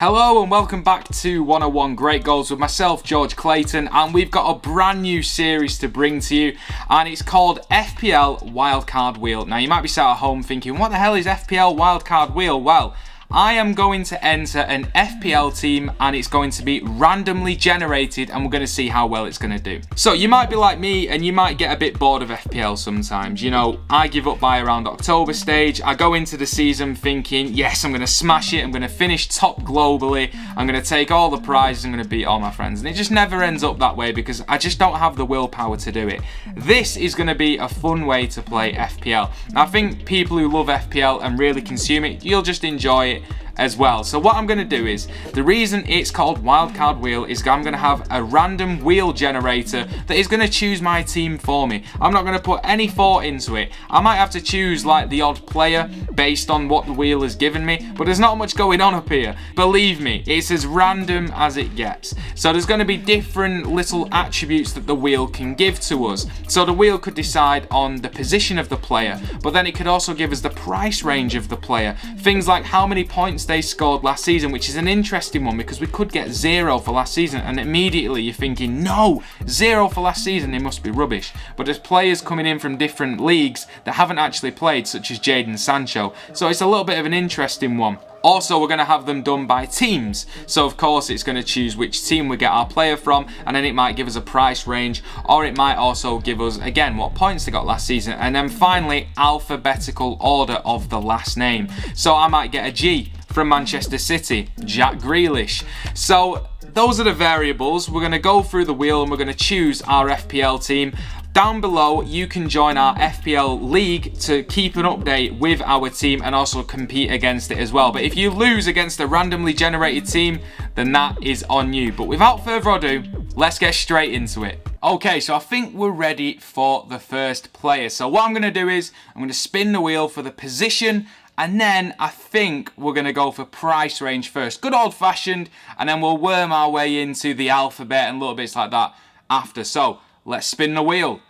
Hello and welcome back to 101 Great Goals with myself, George Clayton, and we've got a brand new series to bring to you, and it's called FPL Wildcard Wheel. Now you might be sat at home thinking, what the hell is FPL Wildcard Wheel? Well, I am going to enter an FPL team and it's going to be randomly generated and we're going to see how well it's going to do. So you might be like me and you might get a bit bored of FPL sometimes. You know, I give up by around October stage. I go into the season thinking, yes, I'm going to smash it. I'm going to finish top globally. I'm going to take all the prizes. I'm going to beat all my friends. And it just never ends up that way because I just don't have the willpower to do it. This is going to be a fun way to play FPL. I think people who love FPL and really consume it, you'll just enjoy it as well. So what I'm going to do is, the reason it's called Wildcard Wheel is I'm going to have a random wheel generator that is going to choose my team for me. I'm not going to put any thought into it. I might have to choose like the odd player based on what the wheel has given me, but there's not much going on up here. Believe me, it's as random as it gets. So there's going to be different little attributes that the wheel can give to us. So the wheel could decide on the position of the player, but then it could also give us the price range of the player. Things like how many points they scored last season, which is an interesting one because we could get 0 for last season, and immediately you're thinking, no, 0 for last season, they must be rubbish. But there's players coming in from different leagues that haven't actually played, such as Jadon Sancho. So it's a little bit of an interesting one. Also, we're going to have them done by teams. So, of course, it's going to choose which team we get our player from, and then it might give us a price range, or it might also give us, again, what points they got last season, and then finally, alphabetical order of the last name. So, I might get a G from Manchester City, Jack Grealish. So, those are the variables. We're going to go through the wheel and we're going to choose our FPL team. Down below, you can join our FPL League to keep an update with our team and also compete against it as well. But if you lose against a randomly generated team, then that is on you. But without further ado, let's get straight into it. Okay, so I think we're ready for the first player. So what I'm going to do is, I'm going to spin the wheel for the position, and then I think we're going to go for price range first. Good old fashioned, and then we'll worm our way into the alphabet and little bits like that after. So let's spin the wheel.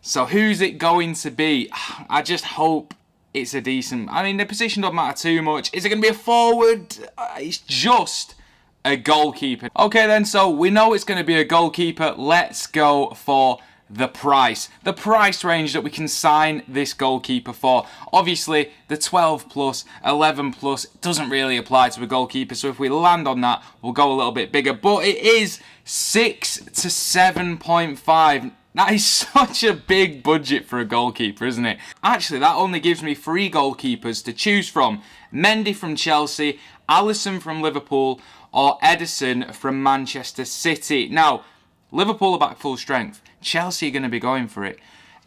So who's it going to be? I just hope it's a decent... I mean, the position doesn't matter too much. Is it going to be a forward? It's just a goalkeeper. Okay then, so we know it's going to be a goalkeeper. Let's go for the price. The price range that we can sign this goalkeeper for. Obviously, the 12 plus, 11 plus doesn't really apply to a goalkeeper. So if we land on that, we'll go a little bit bigger. But it is 6 to 7.5. That is such a big budget for a goalkeeper, isn't it? Actually, that only gives me 3 goalkeepers to choose from. Mendy from Chelsea, Alisson from Liverpool, or Ederson from Manchester City. Now, Liverpool are back full strength. Chelsea are going to be going for it.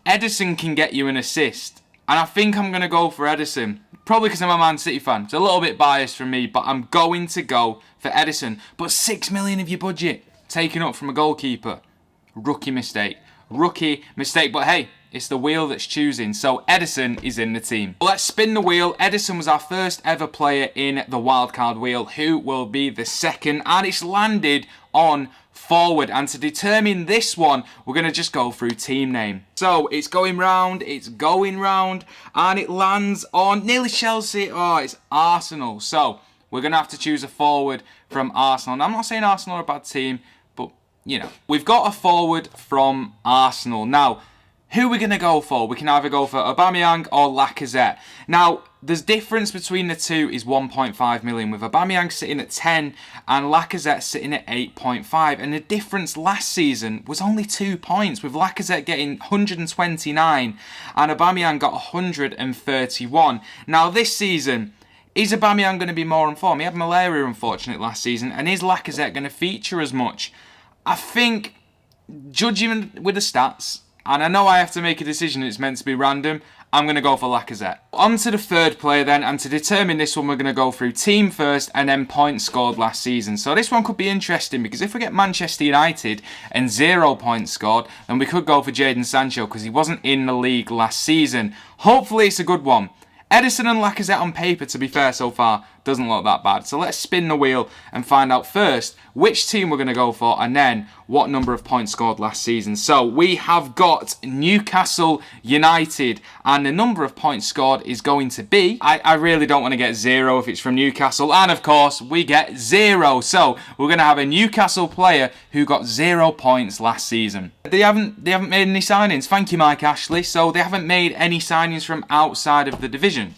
Ederson can get you an assist. And I think I'm going to go for Ederson. Probably because I'm a Man City fan. It's a little bit biased from me, but I'm going to go for Ederson. But 6 million of your budget taken up from a goalkeeper. Rookie mistake. Rookie mistake, but hey, it's the wheel that's choosing, so Ederson is in the team. Let's spin the wheel. Ederson was our first ever player in the wildcard wheel. Who will be the second? And it's landed on forward, and to determine this one, we're going to just go through team name. So it's going round, and it lands on nearly Chelsea. Oh, it's Arsenal. So we're going to have to choose a forward from Arsenal. And I'm not saying Arsenal are a bad team, you know, we've got a forward from Arsenal. Now, who are we going to go for? We can either go for Aubameyang or Lacazette. Now, the difference between the two is 1.5 million, with Aubameyang sitting at 10 and Lacazette sitting at 8.5. And the difference last season was only 2 points, with Lacazette getting 129 and Aubameyang got 131. Now, this season, is Aubameyang going to be more on form? He had malaria, unfortunately, last season. And is Lacazette going to feature as much? I think, judging with the stats, and I know I have to make a decision, it's meant to be random, I'm going to go for Lacazette. On to the third player then, and to determine this one, we're going to go through team first and then points scored last season. So this one could be interesting, because if we get Manchester United and 0 points scored, then we could go for Jadon Sancho, because he wasn't in the league last season. Hopefully it's a good one. Ederson and Lacazette on paper, to be fair so far, Doesn't look that bad. So let's spin the wheel and find out first which team we're going to go for and then what number of points scored last season. So we have got Newcastle United and the number of points scored is going to be, I really don't want to get 0 if it's from Newcastle, and of course we get 0. So we're going to have a Newcastle player who got 0 points last season. They haven't made any signings. Thank you, Mike Ashley. So they haven't made any signings from outside of the division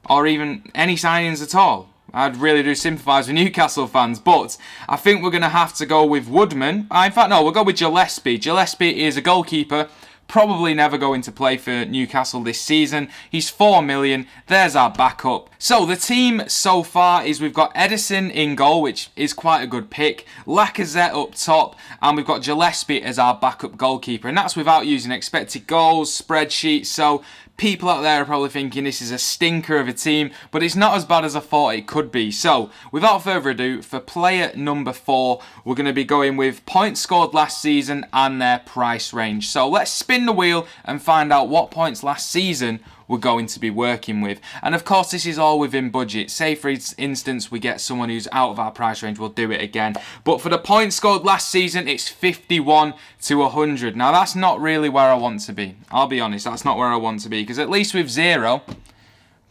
or even any signings at all. I'd really do sympathise with Newcastle fans, but I think we're going to have to go with Woodman. In fact, no, we'll go with Gillespie. Gillespie is a goalkeeper, probably never going to play for Newcastle this season. He's 4 million. There's our backup. So the team so far is we've got Edison in goal, which is quite a good pick. Lacazette up top, and we've got Gillespie as our backup goalkeeper. And that's without using expected goals, spreadsheets. So people out there are probably thinking this is a stinker of a team, but it's not as bad as I thought it could be. So, without further ado, for player number 4, we're going to be going with points scored last season and their price range. So, let's spin the wheel and find out what points last season we're going to be working with. And of course, this is all within budget. Say, for instance, we get someone who's out of our price range, we'll do it again. But for the points scored last season, it's 51 to 100. Now, that's not really where I want to be. I'll be honest, that's not where I want to be. Because at least with 0,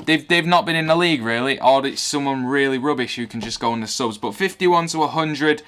they've not been in the league, really. Or it's someone really rubbish who can just go on the subs. But 51 to 100...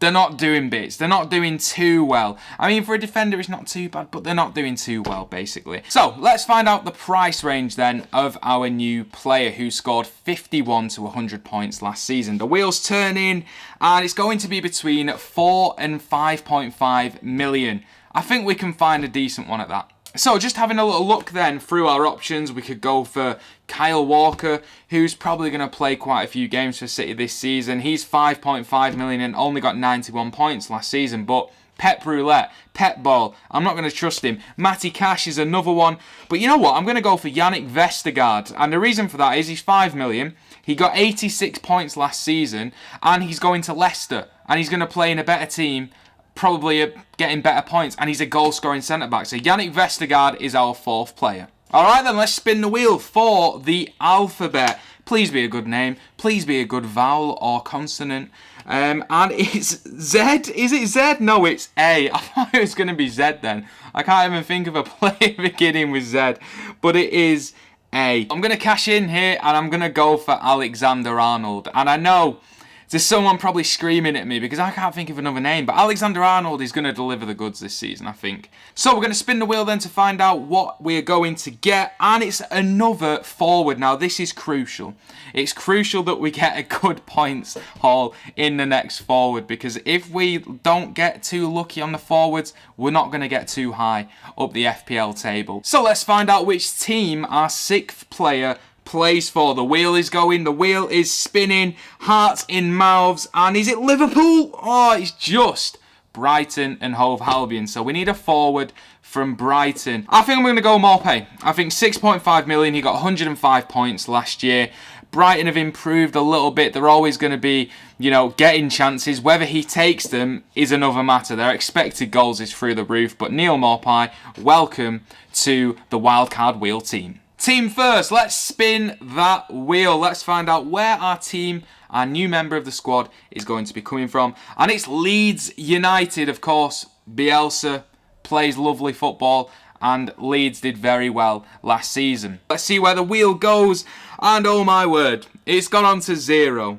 they're not doing bits. They're not doing too well. I mean, for a defender, it's not too bad, but they're not doing too well, basically. So, let's find out the price range, then, of our new player who scored 51 to 100 points last season. The wheel's turning, and it's going to be between 4 and 5.5 million. I think we can find a decent one at that. So, just having a little look then through our options, we could go for Kyle Walker, who's probably going to play quite a few games for City this season. He's 5.5 million and only got 91 points last season, but Pep Roulette, Pep Ball, I'm not going to trust him. Matty Cash is another one, but you know what? I'm going to go for Yannick Vestergaard, and the reason for that is he's 5 million. He got 86 points last season, and he's going to Leicester, and he's going to play in a better team, probably getting better points, and he's a goal-scoring centre-back. So Yannick Vestergaard is our 4th player. Alright then, let's spin the wheel for the alphabet. Please be a good name. Please be a good vowel or consonant. And it's Z. Is it Z? No, it's A. I thought it was going to be Z then. I can't even think of a player beginning with Z. But it is A. I'm going to cash in here and I'm going to go for Alexander-Arnold. And I know there's someone probably screaming at me because I can't think of another name. But Alexander-Arnold is going to deliver the goods this season, I think. So we're going to spin the wheel then to find out what we're going to get. And it's another forward. Now, this is crucial. It's crucial that we get a good points haul in the next forward. Because if we don't get too lucky on the forwards, we're not going to get too high up the FPL table. So let's find out which team our 6th player plays for. The wheel is going, the wheel is spinning, hearts in mouths, and is it Liverpool? Oh, it's just Brighton and Hove Albion. So we need a forward from Brighton. I think I'm going to go Maupay. I think 6.5 million, he got 105 points last year. Brighton have improved a little bit. They're always going to be, you know, getting chances. Whether he takes them is another matter. Their expected goals is through the roof. But Neil Maupay, welcome to the Wildcard Wheel team. Team first, let's spin that wheel. Let's find out where our team, our new member of the squad, is going to be coming from. And it's Leeds United, of course. Bielsa plays lovely football, and Leeds did very well last season. Let's see where the wheel goes, and oh my word, it's gone on to 0.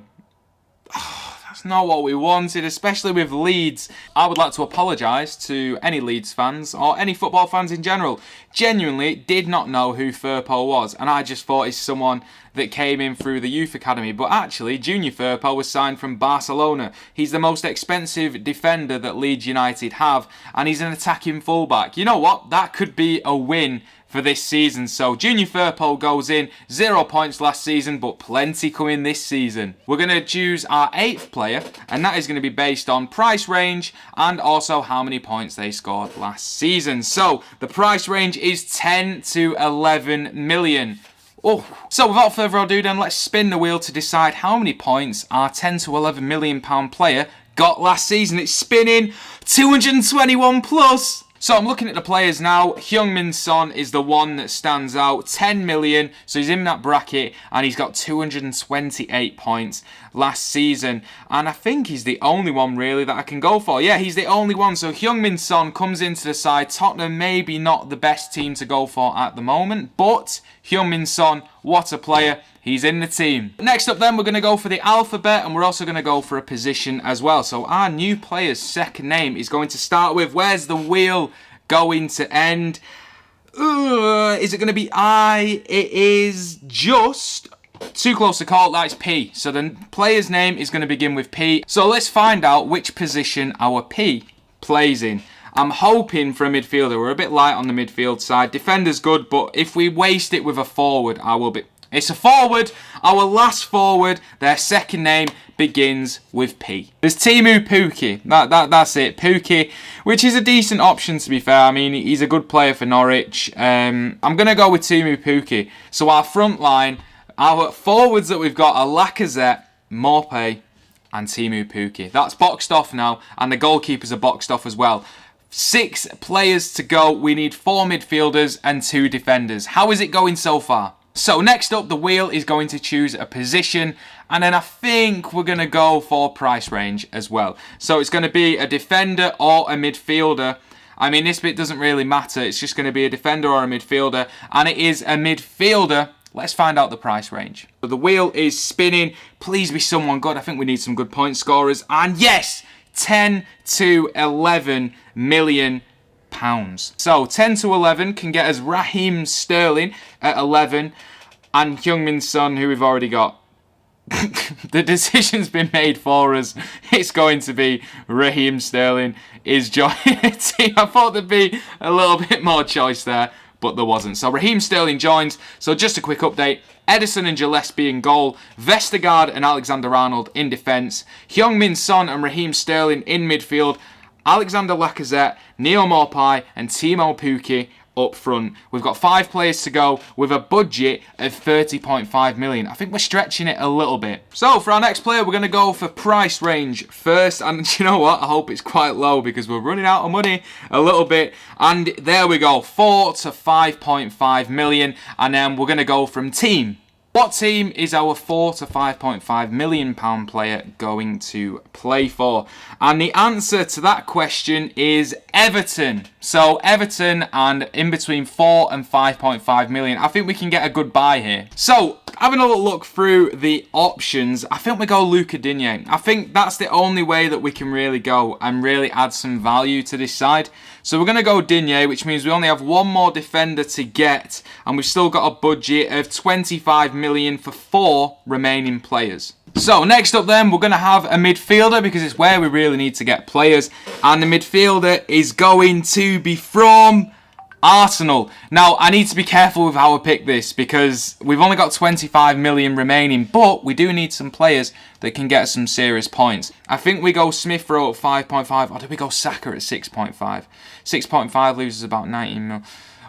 That's not what we wanted, especially with Leeds. I would like to apologise to any Leeds fans or any football fans in general. Genuinely did not know who Firpo was, and I just thought he's someone that came in through the youth academy. But actually, Junior Firpo was signed from Barcelona. He's the most expensive defender that Leeds United have, and he's an attacking fullback. You know what? That could be a win for this season. So Junior Firpo goes in, 0 points last season, but plenty coming this season. We're going to choose our 8th player, and that is going to be based on price range and also how many points they scored last season. So the price range is 10 to 11 million. Oh, so without further ado then, let's spin the wheel to decide how many points our 10 to 11 million pound player got last season. It's spinning, 221 plus. So I'm looking at the players now. Heung-min Son is the one that stands out. 10 million, so he's in that bracket, and he's got 228 points last season. And I think he's the only one really that I can go for. Yeah, he's the only one. So Heung-min Son comes into the side. Tottenham maybe not the best team to go for at the moment, but Heung-min Son, what a player. He's in the team. Next up then, we're going to go for the alphabet, and we're also going to go for a position as well. So our new player's second name is going to start with, where's the wheel going to end? Is it going to be I? It is just too close to call. That's P. So the player's name is going to begin with P. So let's find out which position our P plays in. I'm hoping for a midfielder. We're a bit light on the midfield side. Defender's good, but if we waste it with a forward, I will be... It's a forward, our last forward, their second name begins with P. There's Teemu Pukki, that's it, Pukki, which is a decent option to be fair. I mean, he's a good player for Norwich. I'm going to go with Teemu Pukki. So our front line, our forwards that we've got are Lacazette, Maupay and Teemu Pukki. That's boxed off now, and the goalkeepers are boxed off as well. 6 players to go. We need 4 midfielders and 2 defenders. How is it going so far? So next up, the wheel is going to choose a position, and then I think we're going to go for price range as well. So it's going to be a defender or a midfielder. I mean, this bit doesn't really matter. It's just going to be a defender or a midfielder, and it is a midfielder. Let's find out the price range. So the wheel is spinning. Please be someone good. I think we need some good point scorers. And yes, 10 to 11 million pounds. So 10 to 11 can get us Raheem Sterling at 11 and Heung-min Son, who we've already got. The decision's been made for us. It's going to be Raheem Sterling is joining the team. I thought there'd be a little bit more choice there, but there wasn't. So Raheem Sterling joins. So just a quick update. Ederson and Gillespie in goal. Vestergaard and Alexander-Arnold in defence. Heung-min Son and Raheem Sterling in midfield. Alexander Lacazette, Neil Maupay and Teemu Pukki up front. We've got 5 players to go with a budget of 30.5 million. I think we're stretching it a little bit. So for our next player, we're going to go for price range first. And you know what? I hope it's quite low because we're running out of money a little bit. And there we go, 4 to 5.5 million. And then we're going to go from team. What team is our 4 to 5.5 million pound player going to play for? And the answer to that question is Everton. So Everton, and in between 4 and 5.5 million. I think we can get a good buy here. So having a little look through the options, I think we go Luca Digne. I think that's the only way that we can really go and really add some value to this side. So we're going to go Digne, which means we only have 1 more defender to get, and we've still got a budget of 25 million for 4 remaining players. So next up then, we're going to have a midfielder because it's where we really need to get players, and the midfielder is going to be from Arsenal. Now, I need to be careful with how I pick this because we've only got 25 million remaining, but we do need some players that can get some serious points. I think we go Smith Rowe at 5.5, or do we go Saka at 6.5? 6.5 loses about 19 mil.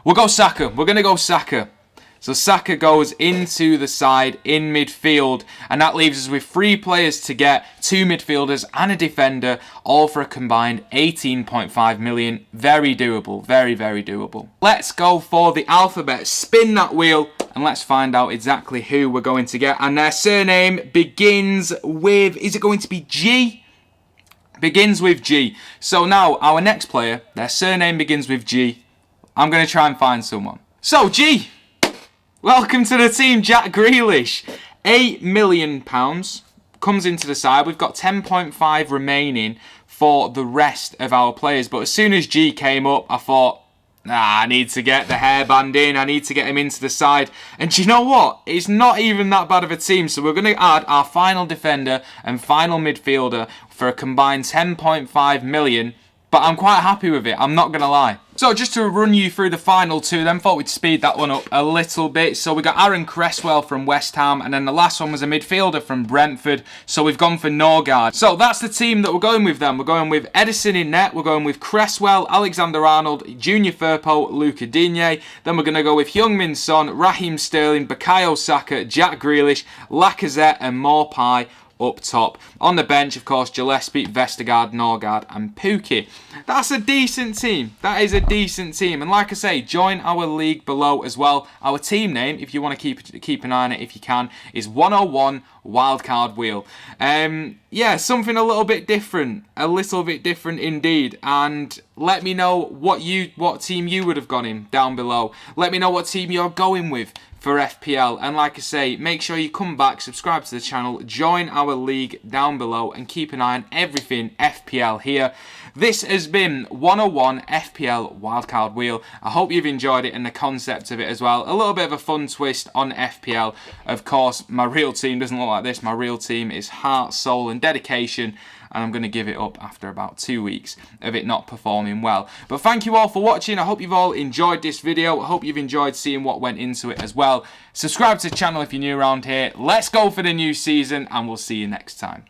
We'll go Saka. We're going to go Saka. So Saka goes into the side in midfield, and that leaves us with 3 players to get, 2 midfielders and a defender, all for a combined 18.5 million. Very doable, very, very doable. Let's go for the alphabet. Spin that wheel and let's find out exactly who we're going to get. And their surname begins with, is it going to be G? Begins with G. So now our next player, their surname begins with G. I'm going to try and find someone. So G. Welcome to the team, Jack Grealish. £8 million comes into the side. We've got 10.5 remaining for the rest of our players. But as soon as G came up, I thought, I need to get the hairband in. I need to get him into the side. And do you know what? It's not even that bad of a team. So we're going to add our final defender and final midfielder for a combined 10.5 million. But I'm quite happy with it, I'm not going to lie. So just to run you through the final 2 then, thought we'd speed that one up a little bit. So we got Aaron Cresswell from West Ham, and then the last one was a midfielder from Brentford. So we've gone for Norgard. So that's the team that we're going with then. We're going with Ederson in net, we're going with Cresswell, Alexander-Arnold, Junior Firpo, Luca Digne. Then we're going to go with Heung-min Son, Raheem Sterling, Bukayo Saka, Jack Grealish, Lacazette and Maupay up top. On the bench, of course, Gillespie, Vestergaard, Norgard and Pukki. That's a decent team. That is a decent team. And like I say, join our league below as well. Our team name, if you want to keep an eye on it if you can, is 101 Wildcard Wheel. Yeah, something a little bit different. A little bit different indeed. And let me know what team you would have gone in down below. Let me know what team you're going with for FPL. And like I say, make sure you come back, subscribe to the channel, join our league down below and keep an eye on everything FPL here. This has been 101 FPL Wildcard Wheel. I hope you've enjoyed it and the concept of it as well. A little bit of a fun twist on FPL. Of course, my real team doesn't look like this. My real team is heart, soul and dedication. And I'm going to give it up after about 2 weeks of it not performing well. But thank you all for watching. I hope you've all enjoyed this video. I hope you've enjoyed seeing what went into it as well. Subscribe to the channel if you're new around here. Let's go for the new season and we'll see you next time.